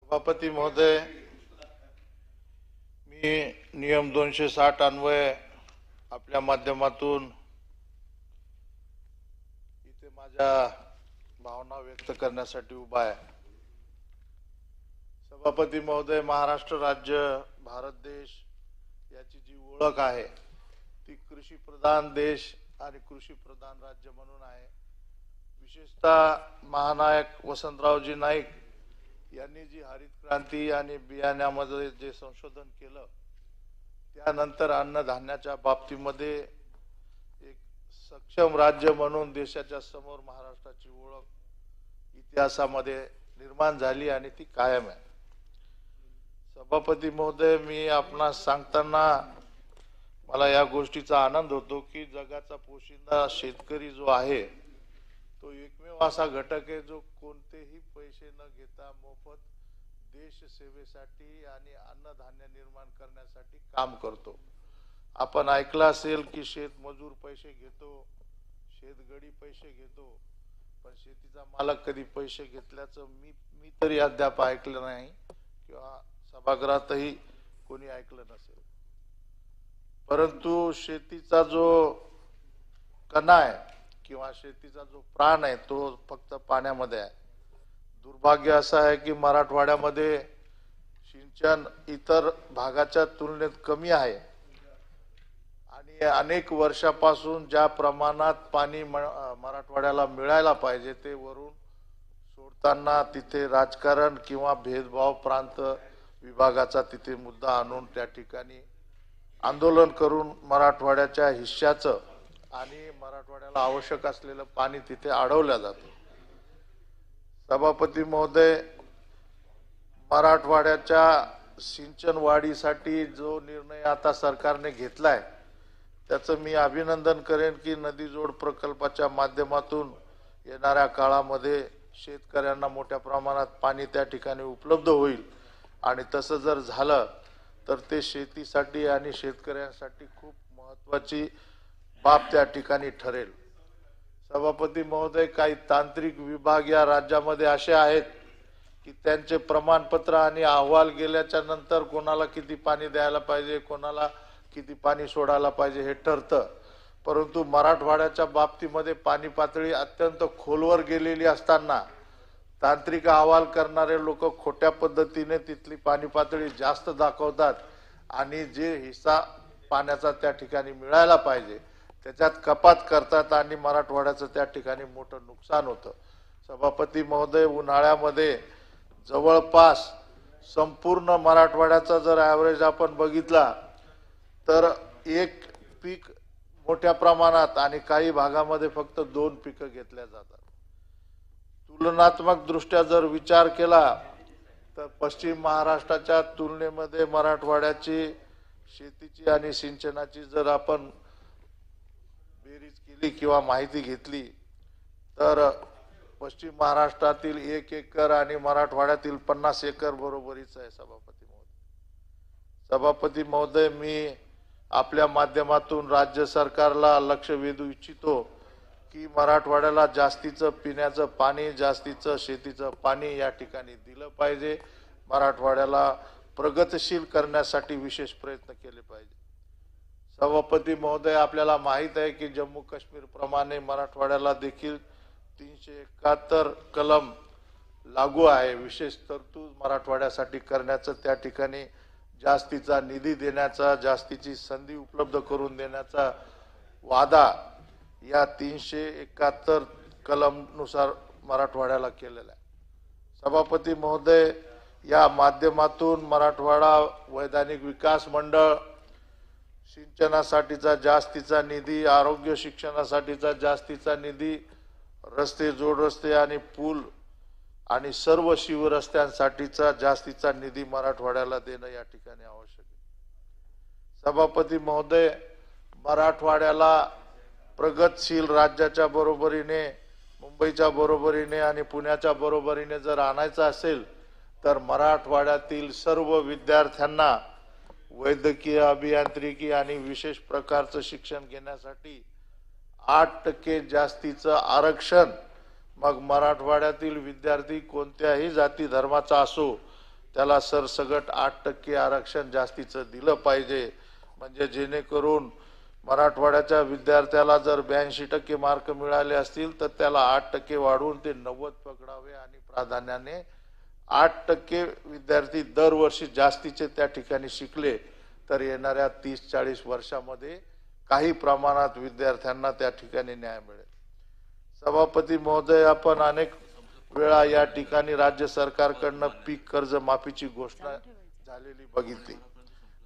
सभापती महोदय, मी नियम 260 अन्वये आपल्या माध्यमातून इथे माझ्या भावना व्यक्त करण्यासाठी उभा आहे। सभापती महोदय, महाराष्ट्र राज्य भारत देश याची जी ओळख आहे ती कृषी प्रधान देश आणि कृषी प्रधान राज्य म्हणून आहे। विशेषतः महानायक वसंतरावजी नाईक यांनी जी हरित क्रांती आणि बियाण्यामध्ये जे संशोधन केलं, त्यानंतर अन्नधान्याच्या बाबतीमध्ये एक सक्षम राज्य म्हणून देशाच्या समोर महाराष्ट्राची ओळख इतिहासामध्ये निर्माण झाली आणि ती कायम आहे। सभापती महोदय, मी आपणास सांगताना मला या गोष्टीचा आनंद होतो की जगाचा पोशिंदा शेतकरी जो आहे तो एकमेव असा घटक आहे जो कोणतेही पैसे न घेता मोफत देश सेवेसाठी आणि अन्नधान्य निर्माण करण्यासाठी काम करतो। आपण ऐकलं असेल की शेतमजूर पैसे घेतो, शेतगडी पैसे घेतो, पण शेतीचा मालक कधी पैसे घेतल्याचं मी तरी अद्याप ऐकलं नाही किंवा सभागृहातही कोणी ऐकलं नसेल। परंतु शेतीचा जो कणा आहे किंवा शेतीचा जो प्राण आहे तो फक्त पाण्यामध्ये आहे। दुर्भाग्य असं आहे की मराठवाड्यामध्ये सिंचन इतर भागाच्या तुलनेत कमी आहे आणि अनेक वर्षापासून ज्या प्रमाणात पाणी मराठवाड्याला मिळायला पाहिजे ते वरून सोडताना तिथे राजकारण किंवा भेदभाव प्रांत विभागाचा तिथे मुद्दा आणून त्या ठिकाणी आंदोलन करून मराठवाड्याच्या हिश्श्याचं आणि मराठवाड्याला आवश्यक असलेलं पाणी तिथे अडवलं जातं। सभापती महोदय, मराठवाड्याच्या सिंचन वाढीसाठी जो निर्णय आता सरकारने घेतलाय त्याचं मी अभिनंदन करेन की नदी जोड प्रकल्पाच्या माध्यमातून येणाऱ्या काळामध्ये शेतकऱ्यांना मोठ्या प्रमाणात पाणी त्या ठिकाणी उपलब्ध होईल आणि तसं जर झालं तर ते शेतीसाठी आणि शेतकऱ्यांसाठी खूप महत्त्वाची बाब त्या ठिकाणी ठरेल। सभापती महोदय, काही तांत्रिक विभाग या राज्यामध्ये असे आहेत की त्यांचे प्रमाणपत्र आणि अहवाल गेल्याच्या नंतर कोणाला किती पाणी द्यायला पाहिजे, कोणाला किती पाणी सोडायला पाहिजे हे ठरतं, परंतु मराठवाड्याच्या बाबतीमध्ये पाणी पातळी अत्यंत खोलवर गेलेली असताना तांत्रिक अहवाल करणारे लोक खोट्या पद्धतीने तिथली पाणी पातळी जास्त दाखवतात आणि जे हिस्सा पाण्याचा त्या ठिकाणी मिळायला पाहिजे त्याच्यात कपात करतात आणि मराठवाड्याचं त्या ठिकाणी मोठं नुकसान होतं। सभापती महोदय, उन्हाळ्यामध्ये जवळपास संपूर्ण मराठवाड्याचा जर ॲव्हरेज आपण बघितला तर एक पीक मोठ्या प्रमाणात आणि काही भागामध्ये फक्त 2 पिकं घेतल्या जातात। तुलनात्मक दृष्ट्या जर विचार केला तर पश्चिम महाराष्ट्राच्या तुलनेमध्ये मराठवाड्याची शेतीची आणि सिंचनाची जर आपण बेरीज केली किंवा माहिती घेतली तर पश्चिम महाराष्ट्रातील 1 एकर आणि मराठवाड्यातील 50 एकर बरोबरीच आहे। सभापती महोदय, मी आपल्या माध्यमातून राज्य सरकारला लक्ष वेधू इच्छितो की मराठवाड्याला जास्तीचं पिण्याचं पाणी, जास्तीचं शेतीचं पाणी या ठिकाणी दिलं पाहिजे। मराठवाड्याला प्रगतशील करण्यासाठी विशेष प्रयत्न केले पाहिजे। सभापती महोदय, आपल्याला माहित आहे की जम्मू काश्मीर प्रमाणे मराठवाड्याला देखील 371 कलम लागू आहे। विशेष तरतूद मराठवाड्यासाठी करण्याचं, त्या ठिकाणी जास्तीचा निधी देण्याचा, जास्तीची संधी उपलब्ध करून देण्याचा वादा या 371 कलम नुसार मराठवाड्याला केलेला आहे। सभापती महोदय, या माध्यमातून मराठवाडा वैधानिक विकास मंडळ, सिंचनासाठीचा जास्तीचा निधी, आरोग्य शिक्षणासाठीचा जास्तीचा निधी, रस्ते, जोडरस्ते आणि पूल आणि सर्व शिवरस्त्यांसाठीचा जास्तीचा निधी मराठवाड्याला देणं या ठिकाणी आवश्यक आहे। सभापती महोदय, मराठवाड्याला प्रगतशील राज्याच्या बरोबरीने, मुंबईच्या बरोबरीने आणि पुण्याच्या बरोबरीने जर आणायचं असेल तर मराठवाड्यातील सर्व विद्यार्थ्यांना वैद्यकीय, अभियांत्रिकी आणि विशेष प्रकारचं शिक्षण घेण्यासाठी 8% जास्तीचं आरक्षण, मग मराठवाड्यातील विद्यार्थी कोणत्याही जाती धर्माचा असो त्याला सरसगट 8% आरक्षण जास्तीचं दिलं पाहिजे, म्हणजे जेणेकरून मराठवाड्याच्या विद्यार्थ्याला जर 82% मार्क मिळाले असतील तर त्याला 8% वाढवून ते 90 पकडावे आणि प्राधान्याने 8% विद्यार्थी दरवर्षी जास्तीचे त्या ठिकाणी शिकले तर येणाऱ्या 30-40 वर्षामध्ये काही प्रमाणात विद्यार्थ्यांना त्या ठिकाणी न्याय मिळेल. सभापती महोदय, आपण अनेक वेळा या ठिकाणी राज्य सरकारकडनं पीक कर्ज माफीची घोषणा झालेली बघितली,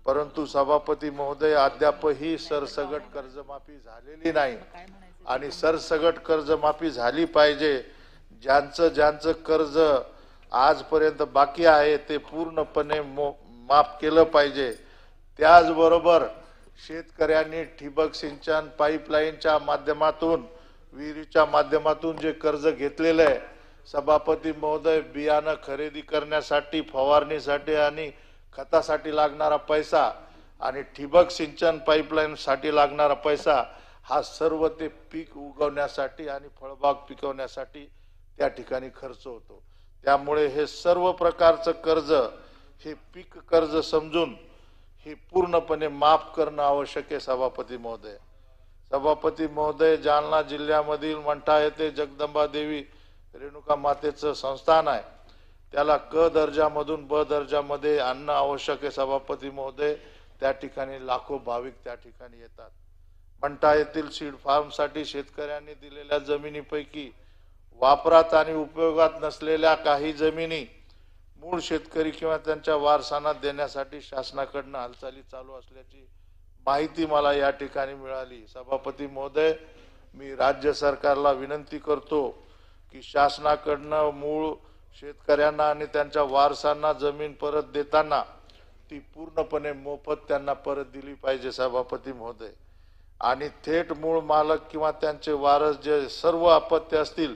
परंतु सभापती महोदय अद्यापही सरसगट कर्जमाफी झालेली नाही आणि सरसगट कर्जमाफी झाली पाहिजे. ज्यांचं कर्ज आजपर्यंत बाकी आहे ते पूर्णपणे माफ केलं पाहिजे. त्याचबरोबर शेतकऱ्यांनी ठिबक सिंचन पाईपलाईनच्या माध्यमातून विहिरीच्या माध्यमातून जे कर्ज घेतलेलं आहे, सभापती महोदय, बियाणं खरेदी करण्यासाठी, फवारणीसाठी आणि खतासाठी लागणारा पैसा आणि ठिबक सिंचन पाईपलाईन साठी लागणारा पैसा हा सर्व ते पीक उगवण्यासाठी आणि फळबाग पिकवण्यासाठी त्या ठिकाणी खर्च होतो. त्यामुळे हे सर्व प्रकारचं कर्ज हे पीक कर्ज समजून हे पूर्णपणे माफ करणं आवश्यक आहे. सभापती महोदय, जालना जिल्ह्यामधील मंठा येथे जगदंबा देवी रेणुका मातेचं संस्थान आहे, त्याला क दर्जामधून ब दर्जामध्ये आणणं आवश्यक आहे. सभापती महोदय, त्या ठिकाणी लाखो भाविक त्या ठिकाणी येतात. मंठा येथील सीड फार्मसाठी शेतकऱ्यांनी दिलेल्या जमिनीपैकी वापरात आणि उपयोगात नसलेल्या काही जमिनी मूळ शेतकरी किंवा त्यांच्या वारसांना देण्यासाठी शासनाकडून हालचाली चालू असल्याची माहिती मला या ठिकाणी मिळाली. सभापती महोदय, मी राज्य सरकारला विनंती करतो की शासनाकडून मूळ शेतकऱ्यांना आणि त्यांच्या वारसांना जमीन परत देताना ती पूर्णपणे मोफत त्यांना परत दिली पाहिजे. सभापती महोदय, आणि थेट मूळ मालक किंवा त्यांचे वारस जे सर्व अपत्य असतील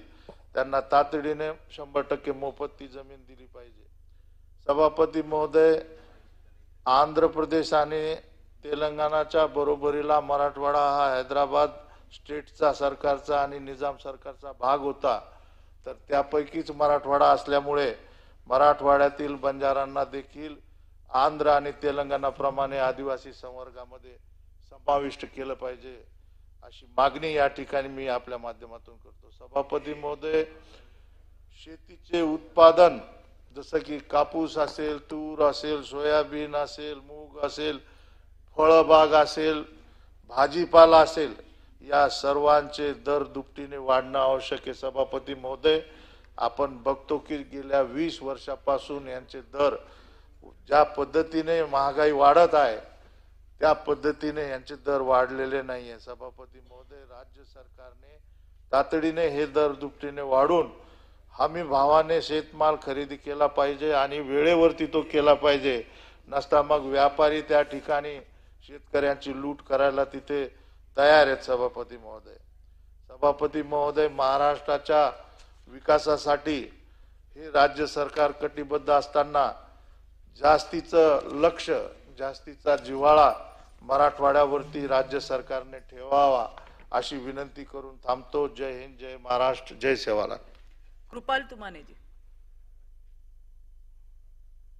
त्यांना तातडीने 100% मोफत ती जमीन दिली पाहिजे. सभापती महोदय, आंध्र प्रदेश आणि तेलंगणाच्या बरोबरीला मराठवाडा हा हैदराबाद स्टेटचा सरकारचा आणि निजाम सरकारचा भाग होता, तर त्यापैकीच मराठवाडा असल्यामुळे मराठवाड्यातील बंजारांना देखील आंध्र आणि तेलंगणाप्रमाणे आदिवासी संवर्गामध्ये समाविष्ट केलं पाहिजे अशी मागणी या ठिकाणी मी आपल्या माध्यमातून करतो. सभापती महोदय, शेतीचे उत्पादन जसं की कापूस असेल, तूर असेल, सोयाबीन असेल, मूग असेल, फळबाग असेल, भाजीपाला असेल, या सर्वांचे दर दुपटीने वाढणं आवश्यक आहे. सभापती महोदय, आपण बघतो की गेल्या 20 वर्षापासून यांचे दर ज्या पद्धतीने महागाई वाढत आहे त्या पद्धतीने यांचे दर वाढलेले नाहीये. सभापती महोदय, राज्य सरकारने तातडीने हे दर दुपटीने वाढून हमी भावाने शेतमाल खरेदी केला पाहिजे आणि वेळेवरती तो केला पाहिजे. नसता मग व्यापारी त्या ठिकाणी शेतकऱ्यांची लूट करायला तिथे तयार आहेत. सभापती महोदय, महाराष्ट्राच्या विकासासाठी हे राज्य सरकार कटिबद्ध असताना जास्तीचं लक्ष, जास्तीचा जिव्हाळा मराठवाड्यावरती राज्य सरकारने ठेवावा अशी विनंती करून थांबतो. जय हिंद, जय महाराष्ट्र, जय सेवालाल. कृपाल तुमाने जी.